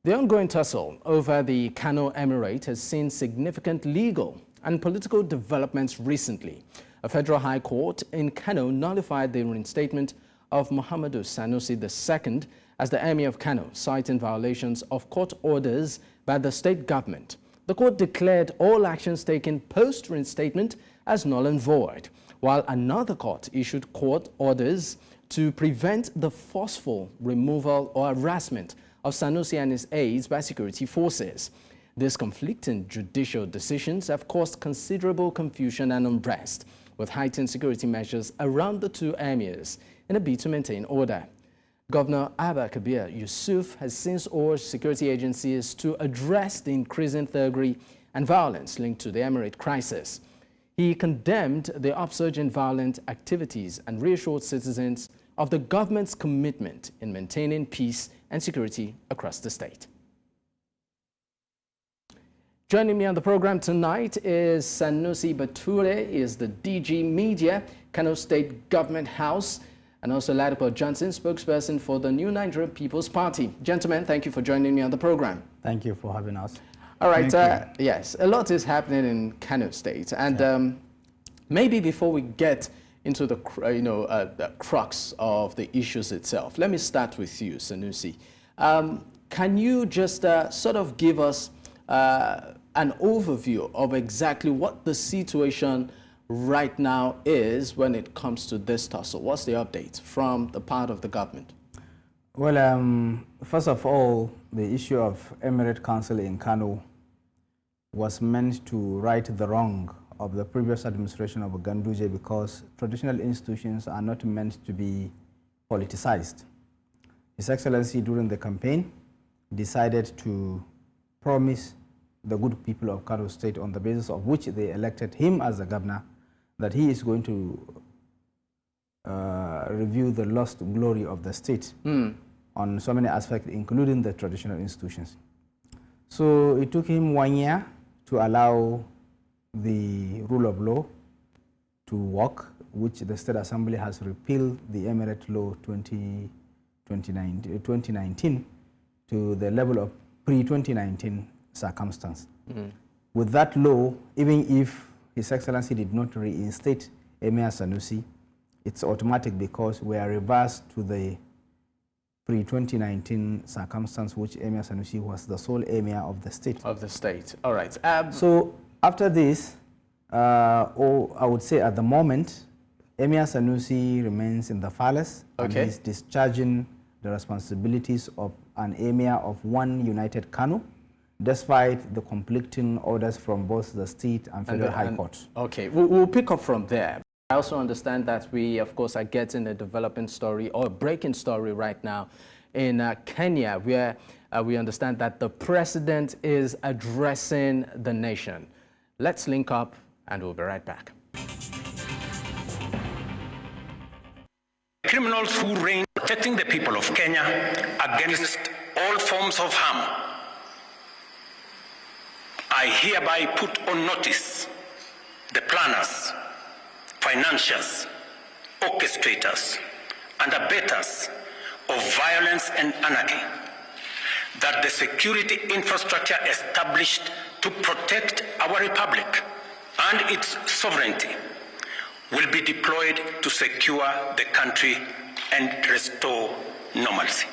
The ongoing tussle over the Kano Emirate has seen significant legal and political developments recently. A federal high court in Kano nullified the reinstatement of Muhammadu Sanusi II as the Emir of Kano, citing violations of court orders by the state government. The court declared all actions taken post-reinstatement as null and void, while another court issued court orders to prevent the forceful removal or harassment of Sanusi and his aides by security forces. These conflicting judicial decisions have caused considerable confusion and unrest, with heightened security measures around the two emirs in a bid to maintain order. Governor Abba Kabir Yusuf has since urged security agencies to address the increasing thuggery and violence linked to the Emirate crisis. He condemned the upsurge in violent activities and reassured citizens of the government's commitment in maintaining peace and security across the state. Joining me on the program tonight is Sanusi Bature, is the DG Media, Kano State Government House, and also Ladipo Johnson, spokesperson for the New Nigerian People's Party. Gentlemen, thank you for joining me on the program. Thank you for having us. All right, yes, a lot is happening in Kano State, and maybe before we get into the the crux of the issues itself, let me start with you, Sanusi. Can you just sort of give us an overview of exactly what the situation right now is when it comes to this tussle? What's the update from the part of the government? Well, first of all, the issue of Emirate Council in Kano was meant to right the wrong of the previous administration of Ganduje, because traditional institutions are not meant to be politicized. His Excellency, during the campaign, decided to promise the good people of Kano State, on the basis of which they elected him as the governor, that he is going to review the lost glory of the state on so many aspects, including the traditional institutions. So it took him 1 year to allow the rule of law to work, which the State Assembly has repealed the Emirate Law 2019 to the level of pre-2019 circumstance. With that law, even if His Excellency did not reinstate Emir Sanusi, it's automatic, because we are reversed to the pre-2019 circumstance, which Emir Sanusi was the sole Emir of the state. All right. So after this, or I would say at the moment, Emir Sanusi remains in the palace, and is discharging the responsibilities of an Emir of one united Kano, despite the conflicting orders from both the state and federal high court. Okay, we'll pick up from there. I also understand that we, of course, are getting a developing story or a breaking story right now in Kenya, where we understand that the president is addressing the nation. Let's link up and we'll be right back. Criminals who reign protecting the people of Kenya against all forms of harm, I hereby put on notice the planners, financiers, orchestrators, and abettors of violence and anarchy, that the security infrastructure established to protect our republic and its sovereignty will be deployed to secure the country and restore normalcy.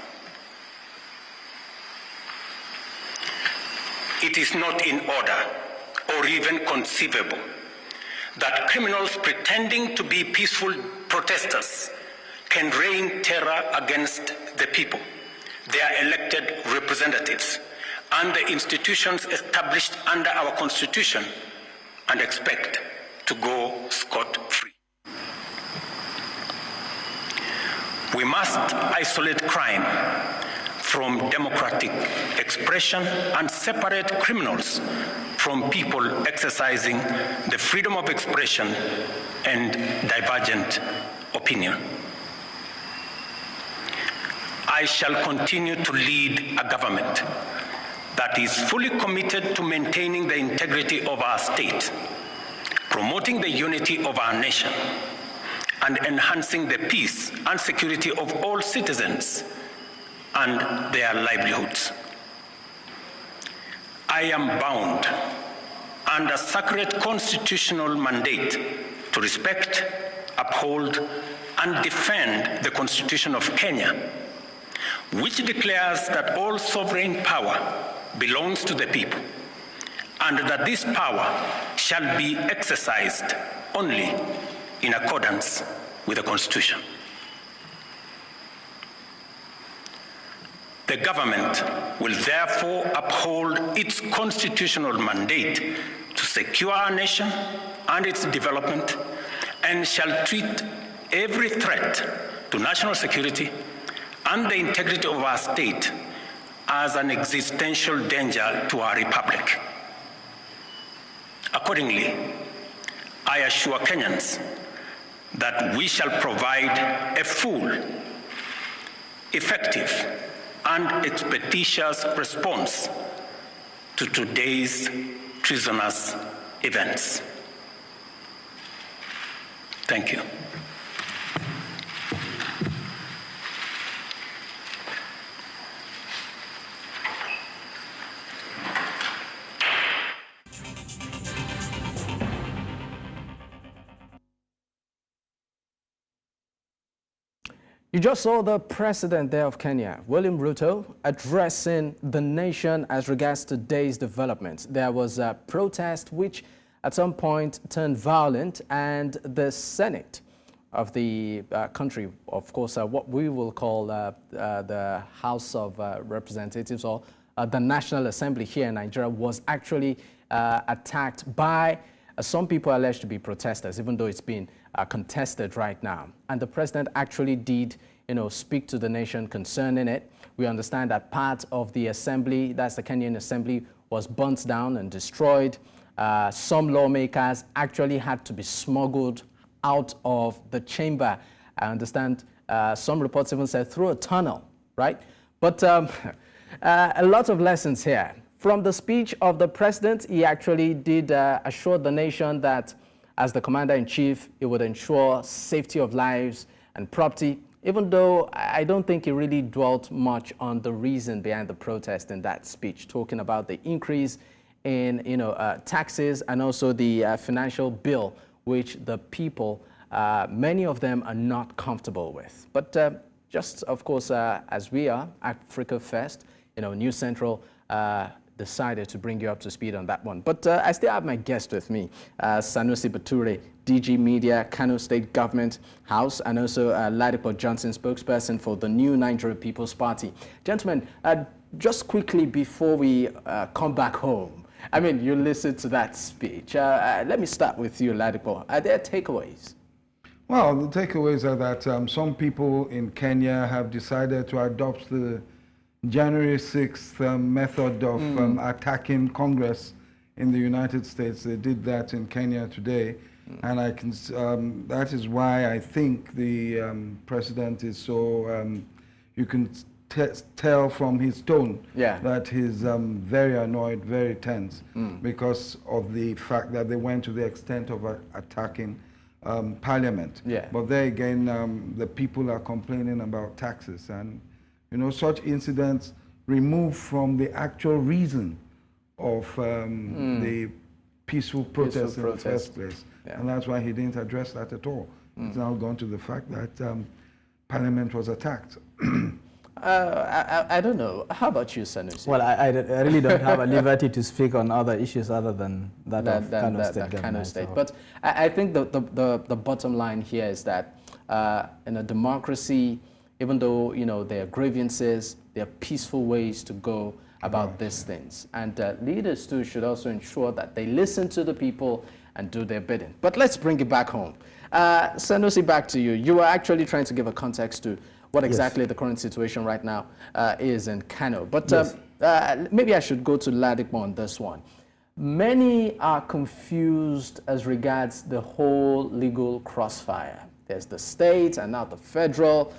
It is not in order or even conceivable that criminals pretending to be peaceful protesters can rain terror against the people, their elected representatives, and the institutions established under our Constitution, and expect to go scot-free. We must isolate crime from democratic expression and separate criminals from people exercising the freedom of expression and divergent opinion. I shall continue to lead a government that is fully committed to maintaining the integrity of our state, promoting the unity of our nation, and enhancing the peace and security of all citizens and their livelihoods. I am bound under sacred constitutional mandate to respect, uphold, and defend the Constitution of Kenya, which declares that all sovereign power belongs to the people, and that this power shall be exercised only in accordance with the Constitution. The government will therefore uphold its constitutional mandate to secure our nation and its development, and shall treat every threat to national security and the integrity of our state as an existential danger to our republic. Accordingly, I assure Kenyans that we shall provide a full, effective, and expeditious response to today's treasonous events. Thank you. You just saw the president there of Kenya, William Ruto, addressing the nation as regards today's developments. There was a protest which at some point turned violent, and the Senate of the country, of course, what we will call the House of Representatives, or the National Assembly here in Nigeria, was actually attacked by some people alleged to be protesters, even though it's been contested right now. And the president actually did, speak to the nation concerning it. We understand that part of the assembly, that's the Kenyan assembly, was burnt down and destroyed. Some lawmakers actually had to be smuggled out of the chamber. I understand some reports even said through a tunnel, right? But a lot of lessons here. From the speech of the president, he actually did assure the nation that as the commander-in-chief, he would ensure safety of lives and property, even though I don't think he really dwelt much on the reason behind the protest in that speech, talking about the increase in taxes and also the financial bill, which the people, many of them are not comfortable with. But just, of course, as we are, Africa First, News Central, decided to bring you up to speed on that one. But I still have my guest with me, Sanusi Bature, DG Media, Kano State Government House, and also Ladipo Johnson, spokesperson for the new Nigeria People's Party. Gentlemen, just quickly before we come back home, I mean, you listened to that speech. Let me start with you, Ladipo. Are there takeaways? Well, the takeaways are that some people in Kenya have decided to adopt the January 6th method of attacking Congress in the United States. They did that in Kenya today, and I can. That is why I think the president is so. You can tell from his tone that he's very annoyed, very tense, because of the fact that they went to the extent of attacking Parliament. But there again, the people are complaining about taxes, and such incidents remove from the actual reason of the peaceful protest in the first place. And that's why he didn't address that at all. It's now gone to the fact that Parliament was attacked. I don't know. How about you, Sanusi? Well, I really don't have a liberty to speak on other issues other than that of Kano State Government. Kano State. But I think the bottom line here is that in a democracy, even though there are grievances, there are peaceful ways to go about these things. And leaders too should also ensure that they listen to the people and do their bidding. But let's bring it back home. Sanusi, back to you. You were actually trying to give a context to what exactly the current situation right now is in Kano. But maybe I should go to Ladipo on this one. Many are confused as regards the whole legal crossfire. There's the state and now the federal,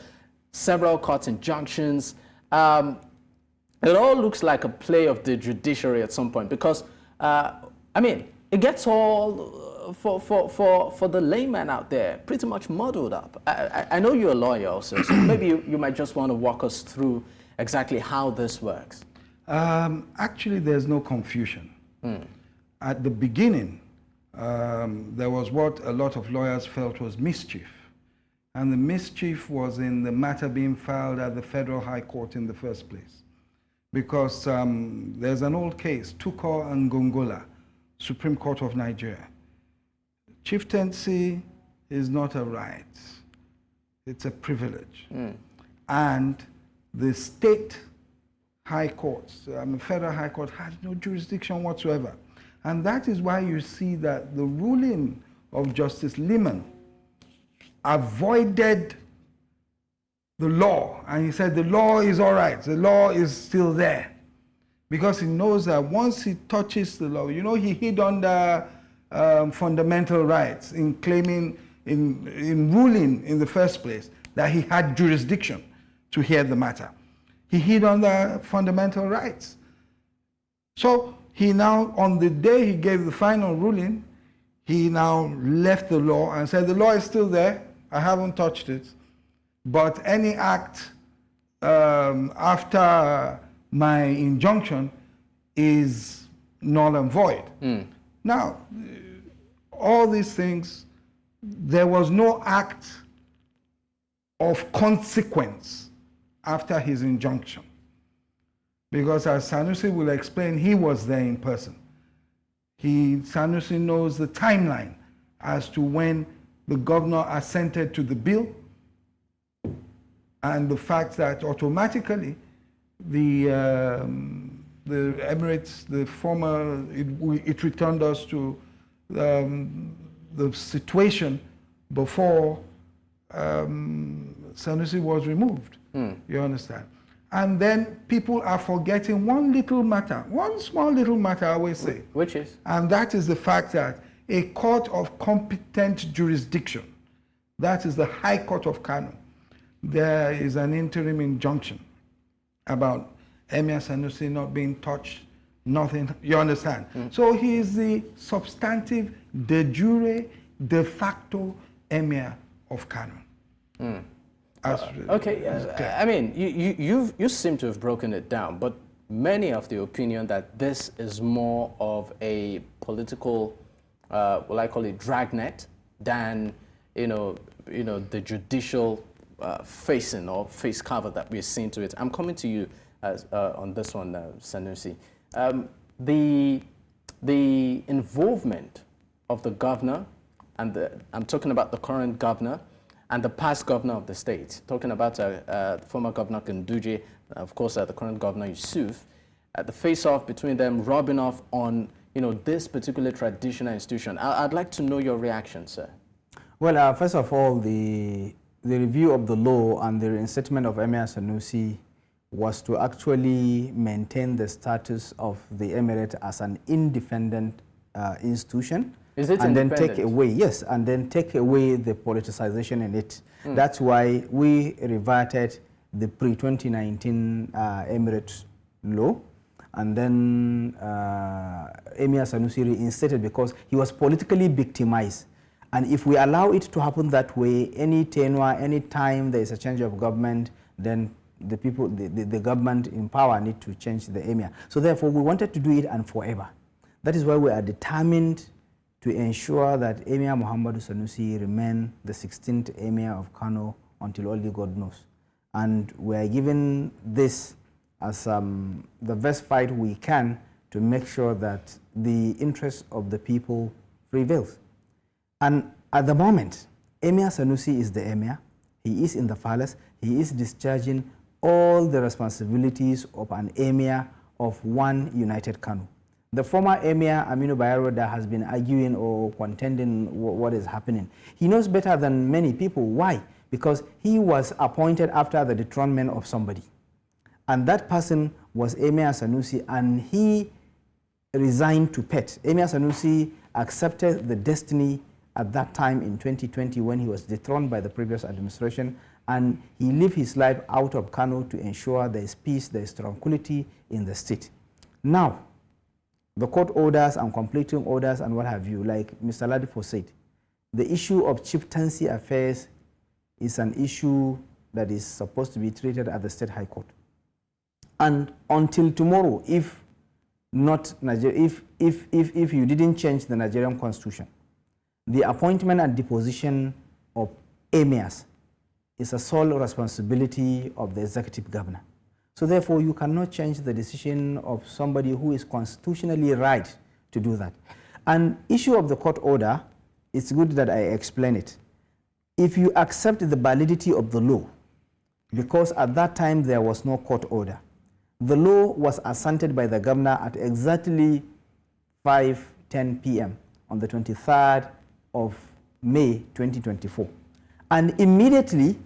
several court injunctions. It all looks like a play of the judiciary at some point because, I mean, it gets all, for the layman out there, pretty much muddled up. I know you're a lawyer also, so maybe you might just want to walk us through exactly how this works. Actually, there's no confusion. At the beginning, there was what a lot of lawyers felt was mischief. And the mischief was in the matter being filed at the Federal High Court in the first place. Because there's an old case, Tuko and Gongola, Supreme Court of Nigeria. Chieftaincy is not a right, it's a privilege. And the state high courts, Federal High Court had no jurisdiction whatsoever. And that is why you see that the ruling of Justice Liman avoided the law. And he said the law is all right, the law is still there. Because he knows that once he touches the law, you know, he hid under fundamental rights in claiming, in ruling in the first place, that he had jurisdiction to hear the matter. He hid under fundamental rights. So he now, on the day he gave the final ruling, he now left the law and said, the law is still there, I haven't touched it, but any act after my injunction is null and void. Now, all these things, there was no act of consequence after his injunction. Because as Sanusi will explain, he was there in person. Sanusi knows the timeline as to when the governor assented to the bill, and the fact that automatically the Emirates, the former, it returned us to the situation before Sanusi was removed. You understand? And then people are forgetting one little matter, one small little matter, I always say. Which is? And that is the fact that a court of competent jurisdiction, that is the High Court of Kano, there is an interim injunction about Emir Sanusi not being touched, nothing, you understand? So he is the substantive, de jure, de facto Emir of Kano. Okay, I mean, you seem to have broken it down, but many of the opinion that this is more of a political, well, I call it dragnet, than the judicial facing or face cover that we're seeing to it. I'm coming to you on this one, Sanusi. The involvement of the governor, and I'm talking about the current governor, and the past governor of the state, talking about former Governor Ganduje, of course, the current Governor Yusuf, the face-off between them, rubbing off on this particular traditional institution. I'd like to know your reaction, sir. Well, first of all, the review of the law and the reinstatement of Emir Sanusi was to actually maintain the status of the Emirate as an independent institution. Is it and then independent? take away, yes, and then take away the politicization in it. That's why we reverted the pre-2019 Emirate law, and then Emir Sanusi reinstated because he was politically victimized. And if we allow it to happen that way, any tenure, any time there is a change of government, then the people, the government in power need to change the Emir. So therefore, we wanted to do it and forever. That is why we are determined to ensure that Emir Muhammadu Sanusi remain the 16th Emir of Kano until only God knows. And we are given this as the best fight we can to make sure that the interest of the people prevails. And at the moment, Emir Sanusi is the Emir. He is in the palace. He is discharging all the responsibilities of an Emir of one united Kano. The former Emir, Aminu Bayero, that has been arguing or contending what is happening, he knows better than many people. Why? Because he was appointed after the dethronement of somebody. And that person was Emir Sanusi, and he resigned to pet. Emir Sanusi accepted the destiny at that time in 2020 when he was dethroned by the previous administration, and he lived his life out of Kano to ensure there is peace, there is tranquility in the state. Now, the court orders and completing orders and what have you, like Mr. Ladipo said, the issue of chieftaincy affairs is an issue that is supposed to be treated at the State High Court. And until tomorrow, if not Nigeria, if you didn't change the Nigerian constitution, the appointment and deposition of emirs is a sole responsibility of the executive governor. So therefore, you cannot change the decision of somebody who is constitutionally right to do that. And issue of the court order, it's good that I explain it. If you accept the validity of the law, because at that time there was no court order, the law was assented by the governor at exactly 5:10 p.m. on the 23rd of May 2024. And immediately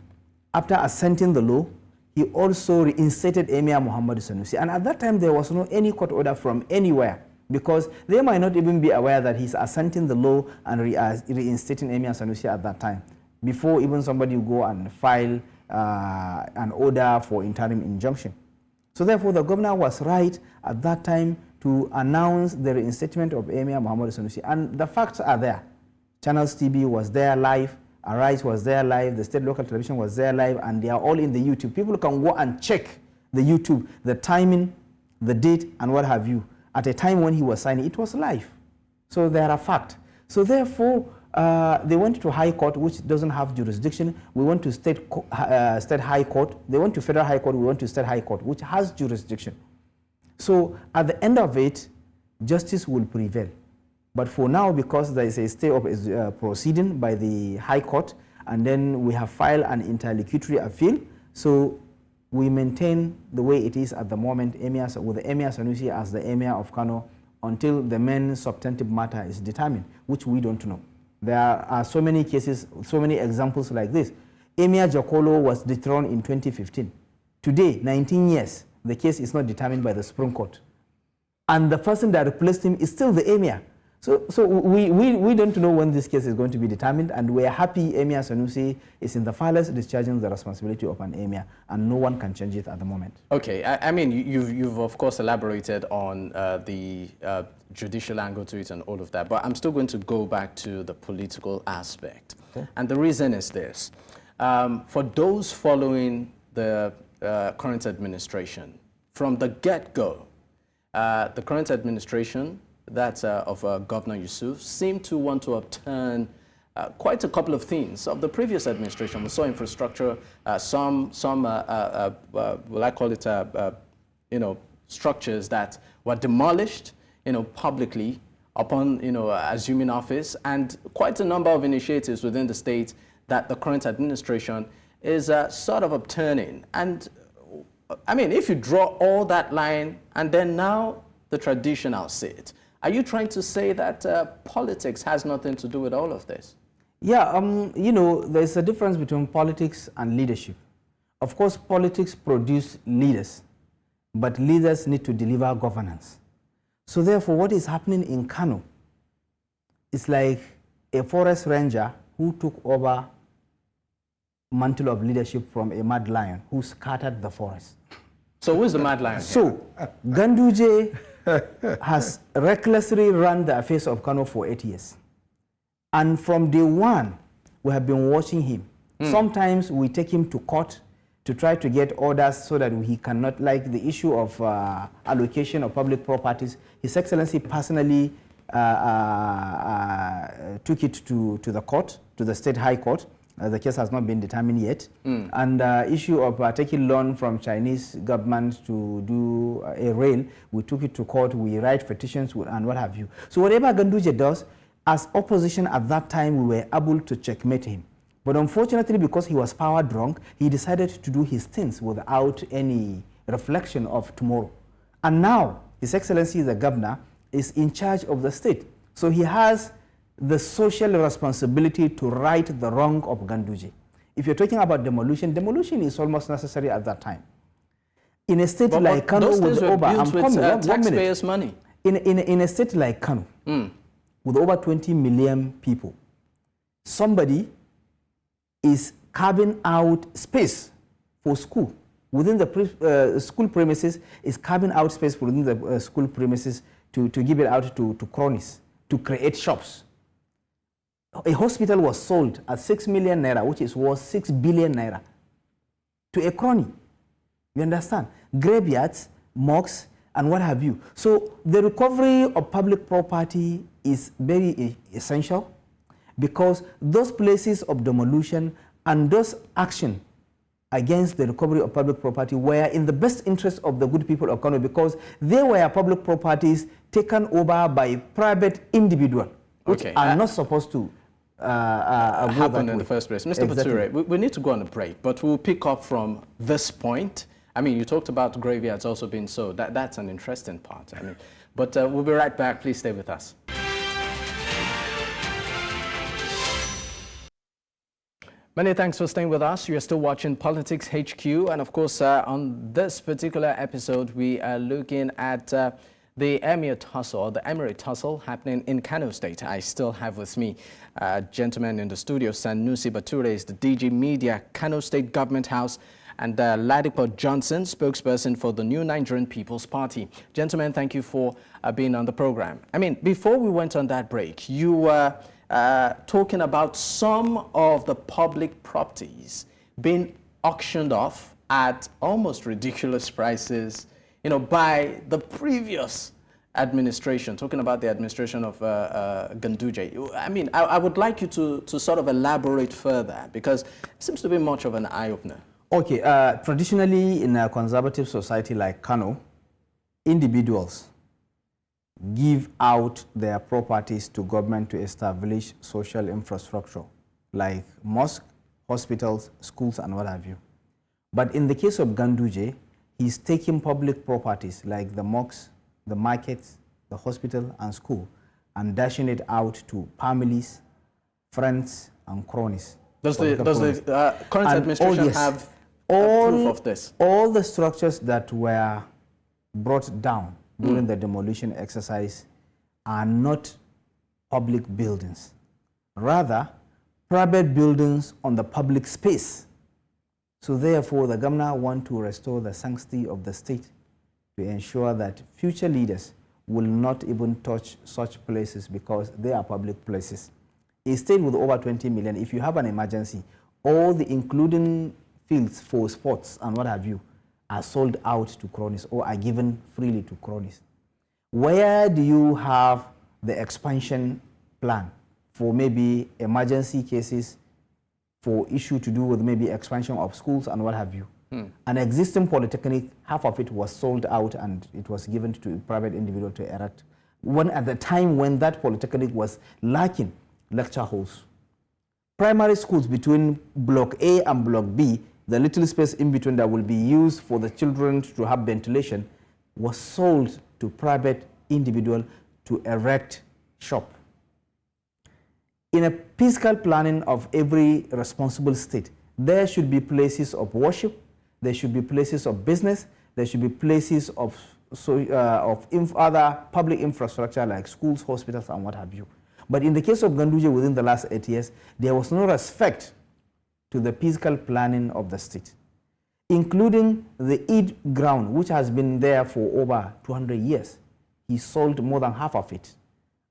after assenting the law, he also reinstated Emir Muhammadu Sanusi. And at that time, there was no any court order from anywhere, because they might not even be aware that he's assenting the law and reinstating Emir Sanusi at that time, before even somebody would go and file an order for interim injunction. So therefore, the governor was right at that time to announce the reinstatement of Emir Muhammadu Sanusi. And the facts are there. Channels TV was there live, Arise was there live, the state local television was there live, and they are all in the YouTube. People can go and check the YouTube, the timing, the date, and what have you. At a time when he was signing, it was live. So they are a fact. So therefore, they went to High Court, which doesn't have jurisdiction. We went to State High Court. They went to Federal High Court. We went to State High Court, which has jurisdiction. So at the end of it, justice will prevail. But for now, because there is a stay of proceeding by the High Court, and then we have filed an interlocutory appeal, so we maintain the way it is at the moment, with the Emir Sanusi as the Emir of Kano, until the main substantive matter is determined, which we don't know. There are so many cases, so many examples like this. Emir Jakolo was dethroned in 2015. Today, 19 years, the case is not determined by the Supreme Court. And the person that replaced him is still the Emir. So we don't know when this case is going to be determined, and we are happy Emir Sanusi is in the palace discharging the responsibility of an Emir, and no one can change it at the moment. Okay, I mean, you've of course elaborated on the judicial angle to it and all of that, but I'm still going to go back to the political aspect. Okay. And the reason is this. For those following the current administration, from the get-go, the current administration, that of Governor Yusuf, seemed to want to upturn quite a couple of things of the previous administration. We saw infrastructure, some will I call it, structures that were demolished, publicly upon, assuming office, and quite a number of initiatives within the state that the current administration is sort of upturning. And I mean, if you draw all that line and then now the traditional sit, are you trying to say that politics has nothing to do with all of this? Yeah, there's a difference between politics and leadership. Of course, politics produce leaders, but leaders need to deliver governance. So therefore, what is happening in Kano is like a forest ranger who took over mantle of leadership from a mad lion who scattered the forest. So who's the mad lion? So Ganduje has recklessly run the affairs of Kano for 8 years. And from day one, we have been watching him. Sometimes we take him to court to try to get orders so that he cannot, like the issue of allocation of public properties. His Excellency personally took it to the court, to the State High Court. The case has not been determined yet. And issue of taking loan from Chinese government to do a rail, we took it to court, we write petitions and what have you. So whatever Ganduje does, as opposition at that time, we were able to checkmate him. But unfortunately, because he was power drunk, he decided to do his things without any reflection of tomorrow. And now, His Excellency the Governor is in charge of the state. So he has the social responsibility to right the wrong of Ganduje. If you're talking about demolition, demolition is almost necessary at that time. In a state like Kano, with over taxpayers' money. In a state like Kano, with over 20 million people, somebody is carving out space for school. Within the school premises, is carving out space within the school premises to give it out to cronies, to create shops. A hospital was sold at 6 million naira, which is worth 6 billion naira, to a crony. You understand? Graveyards, mosques, and what have you. So the recovery of public property is very essential, because those places of demolition and those action against the recovery of public property were in the best interest of the good people of Kano, because they were public properties taken over by private individuals, which are not supposed to happen in the first place. Mr. Exactly. Bature, we need to go on a break, but we'll pick up from this point. I mean, you talked about graveyards also being sold. That's an interesting part. I mean, but we'll be right back. Please stay with us. Many thanks for staying with us. You're still watching Politics HQ. And of course, on this particular episode, we are looking at the Emirate Tussle, or the Emirate Tussle, happening in Kano State. I still have with me a gentleman in the studio. Sanusi Bature is the DG Media, Kano State Government House, and Ladipo Johnson, spokesperson for the New Nigerian People's Party. Gentlemen, thank you for being on the program. I mean, before we went on that break, you were talking about some of the public properties being auctioned off at almost ridiculous prices, you know, by the previous administration, talking about the administration of Ganduje. I mean, I would like you to sort of elaborate further, because it seems to be much of an eye-opener. Okay, traditionally in a conservative society like Kano, individuals give out their properties to government to establish social infrastructure like mosques, hospitals, schools, and what have you. But in the case of Ganduje, he's taking public properties like the mosques, the markets, the hospital, and school, and dashing it out to families, friends, and cronies. Does the current administration have proof of this? All the structures that were brought down during the demolition exercise are not public buildings. Rather, private buildings on the public space. So therefore, the governor wants to restore the sanctity of the state to ensure that future leaders will not even touch such places, because they are public places. A state with over 20 million, if you have an emergency, all the including fields for sports and what have you are sold out to cronies or are given freely to cronies. Where do you have the expansion plan for maybe emergency cases, for issue to do with maybe expansion of schools and what have you? An existing polytechnic, half of it was sold out and it was given to a private individual to erect. When at the time when that polytechnic was lacking lecture halls. Primary schools between Block A and Block B, the little space in between that will be used for the children to have ventilation, was sold to private individual to erect shop. In a fiscal planning of every responsible state, there should be places of worship, there should be places of business, there should be places of other public infrastructure like schools, hospitals, and what have you. But in the case of Ganduje, within the last 8 years, there was no respect to the fiscal planning of the state, including the Eid ground, which has been there for over 200 years. He sold more than half of it,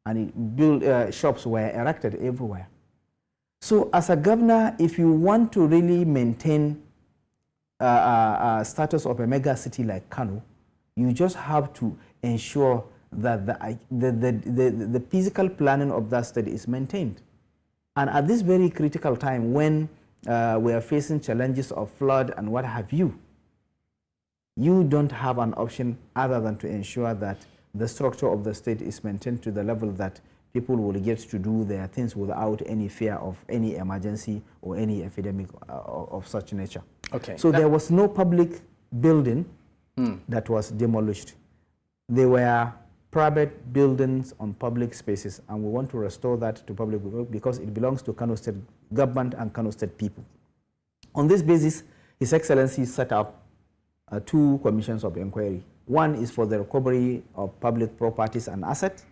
and he built, shops were erected everywhere. So as a governor, if you want to really maintain status of a mega city like Kano, you just have to ensure that the physical planning of that state is maintained. And at this very critical time when we are facing challenges of flood and what have you, you don't have an option other than to ensure that the structure of the state is maintained to the level that people will get to do their things without any fear of any emergency or any epidemic of such nature. Okay. So there was no public building that was demolished. They were private buildings on public spaces, and we want to restore that to public because it belongs to Kano State government and Kano State people. On this basis, His Excellency set up 2 commissions of inquiry. One is for the recovery of public properties and assets.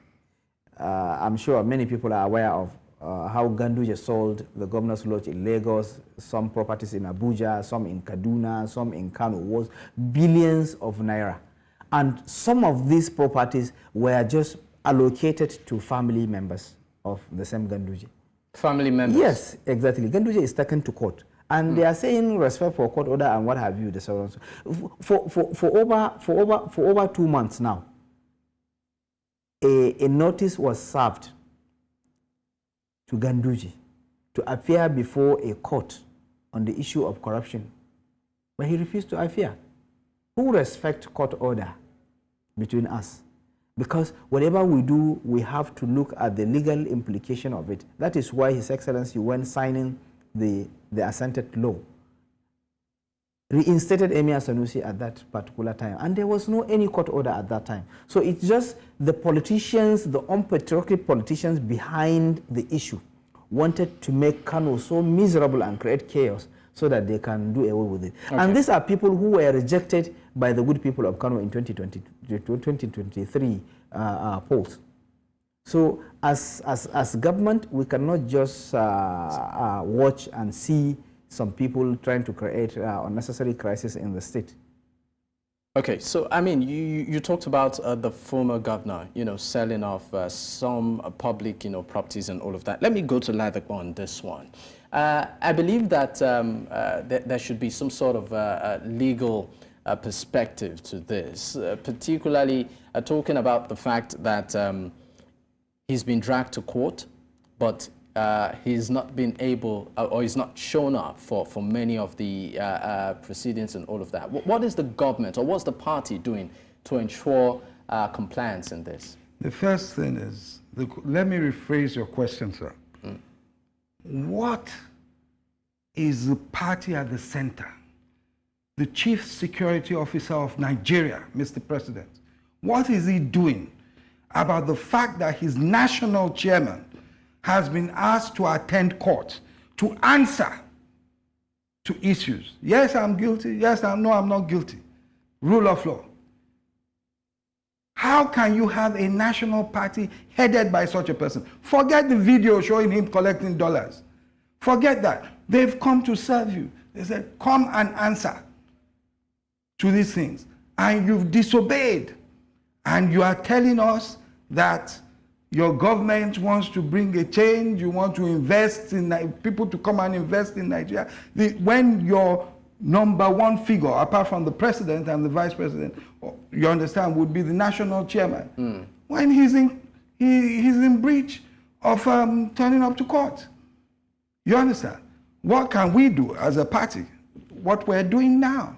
I'm sure many people are aware of how Ganduje sold the governor's lodge in Lagos, some properties in Abuja, some in Kaduna, some in Kano, was billions of naira. And some of these properties were just allocated to family members of the same Ganduje. Family members? Yes, exactly. Ganduje is taken to court. And they are saying respect for court order and what have you. For over 2 months now, a notice was served to Ganduje to appear before a court on the issue of corruption, but he refused to appear. Who respects court order between us? Because whatever we do, we have to look at the legal implication of it. That is why His Excellency, when signing the assented law, reinstated Emir Sanusi at that particular time. And there was no any court order at that time. So it's just the politicians, the unpatriotic politicians behind the issue wanted to make Kano so miserable and create chaos so that they can do away with it. Okay. And these are people who were rejected by the good people of Kano in 2023 polls. So as government, we cannot just watch and see some people trying to create unnecessary crisis in the state. Okay, so I mean, you talked about the former governor, selling off some public, properties and all of that. Let me go to Ladipo on this one. I believe that there should be some sort of legal perspective to this, particularly talking about the fact that he's been dragged to court, but he's not been able, or he's not shown up for many of the proceedings and all of that. What is the government, or what's the party doing to ensure compliance in this? The first thing is, let me rephrase your question, sir. What is the party at the center? The Chief Security Officer of Nigeria, Mr. President. What is he doing about the fact that his national chairman has been asked to attend court to answer to issues? Yes, I'm guilty. Yes, no, I'm not guilty. Rule of law. How can you have a national party headed by such a person? Forget the video showing him collecting dollars. Forget that. They've come to serve you. They said, come and answer to these things. And you've disobeyed. And you are telling us that your government wants to bring a change, you want to invest in people to come and invest in Nigeria. When your number one figure, apart from the president and the vice president, you understand, would be the national chairman, when he's in breach of turning up to court. You understand? What can we do as a party? What we're doing now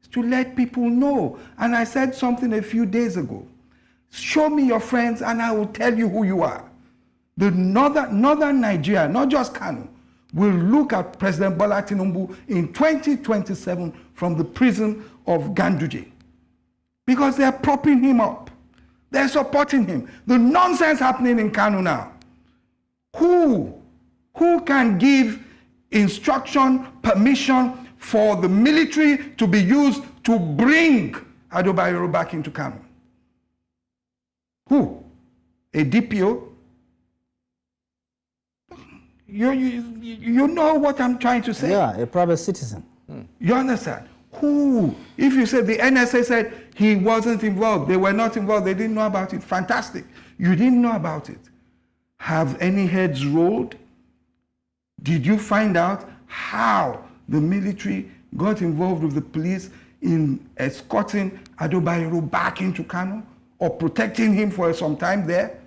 is to let people know. And I said something a few days ago. Show me your friends and I will tell you who you are. The northern Nigeria, not just Kano, will look at President Bola Tinubu in 2027 from the prison of Ganduje. Because they're propping him up. They're supporting him. The nonsense happening in Kano now. Who can give instruction, permission for the military to be used to bring Ado Bayero back into Kano? Who? A DPO? You know what I'm trying to say? Yeah, a private citizen. You understand? Who? If you said the NSA said he wasn't involved, they were not involved, they didn't know about it, fantastic. You didn't know about it. Have any heads rolled? Did you find out how the military got involved with the police in escorting Ado Bayero back into Kano, or protecting him for some time there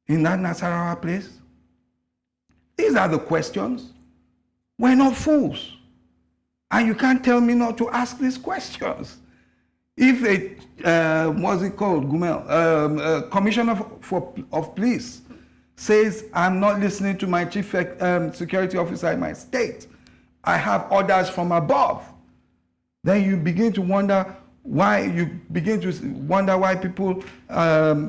in that Nasarawa place? These are the questions. We're not fools. And you can't tell me not to ask these questions. If what's it called, Gumel, commissioner of police says, I'm not listening to my chief security officer in my state, I have orders from above, then you begin to wonder why people,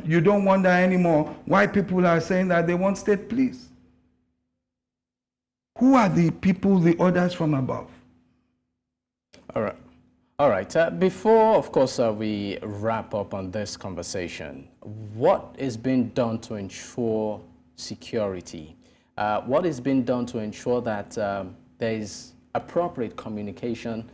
you don't wonder anymore why people are saying that they want state police. Who are the people, the orders from above? All right. Before, of course, we wrap up on this conversation, what is being done to ensure security? What is being done to ensure that there is appropriate communication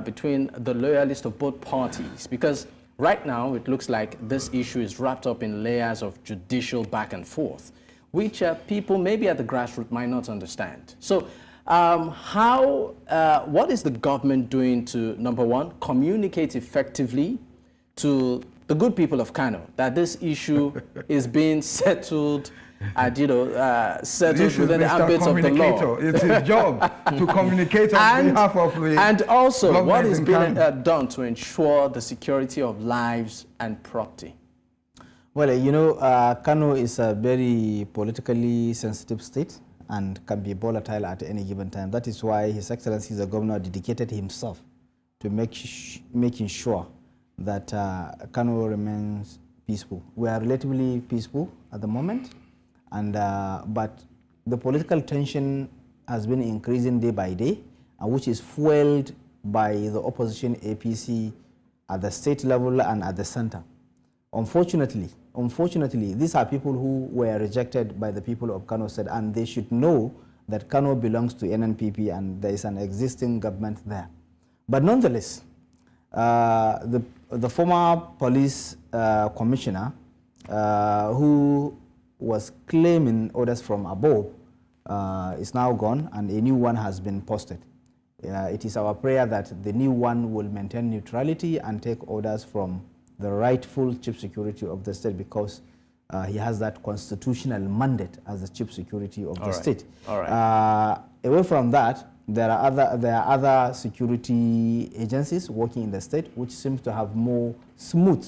between the loyalists of both parties? Because right now, it looks like this issue is wrapped up in layers of judicial back and forth, which people maybe at the grassroots might not understand. So What is the government doing to, number one, communicate effectively to the good people of Kano that this issue is being settled, settled within the ambit of the law? It's his job to communicate on behalf of the And also, what is being Kano. done to ensure the security of lives and property? Well, Kano is a very politically sensitive state and can be volatile at any given time. That is why His Excellency the Governor dedicated himself to making sure that Kano remains peaceful. We are relatively peaceful at the moment, and but the political tension has been increasing day by day, which is fueled by the opposition APC at the state level and at the center. Unfortunately, these are people who were rejected by the people of Kano State, and they should know that Kano belongs to NNPP and there is an existing government there. But nonetheless, the former police commissioner who was claiming orders from above is now gone, and a new one has been posted. It is our prayer that the new one will maintain neutrality and take orders from the rightful chief security of the state, because he has that constitutional mandate as the chief security of the state. All right. Away from that, there are other security agencies working in the state which seems to have more smooth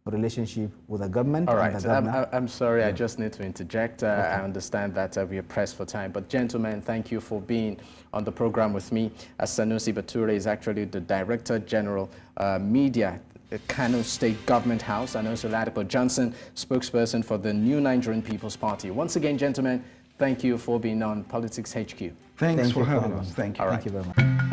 relationship with the government. All right. And the governor. I'm sorry, I just need to interject. Okay. I understand that we are pressed for time. But gentlemen, thank you for being on the program with me. Sanusi Bature is actually the Director General Media, Kano State Government House, and also Ladipo Johnson, spokesperson for the New Nigerian People's Party. Once again, gentlemen, thank you for being on Politics HQ. Thanks for having us. Thank you. Thank you very much.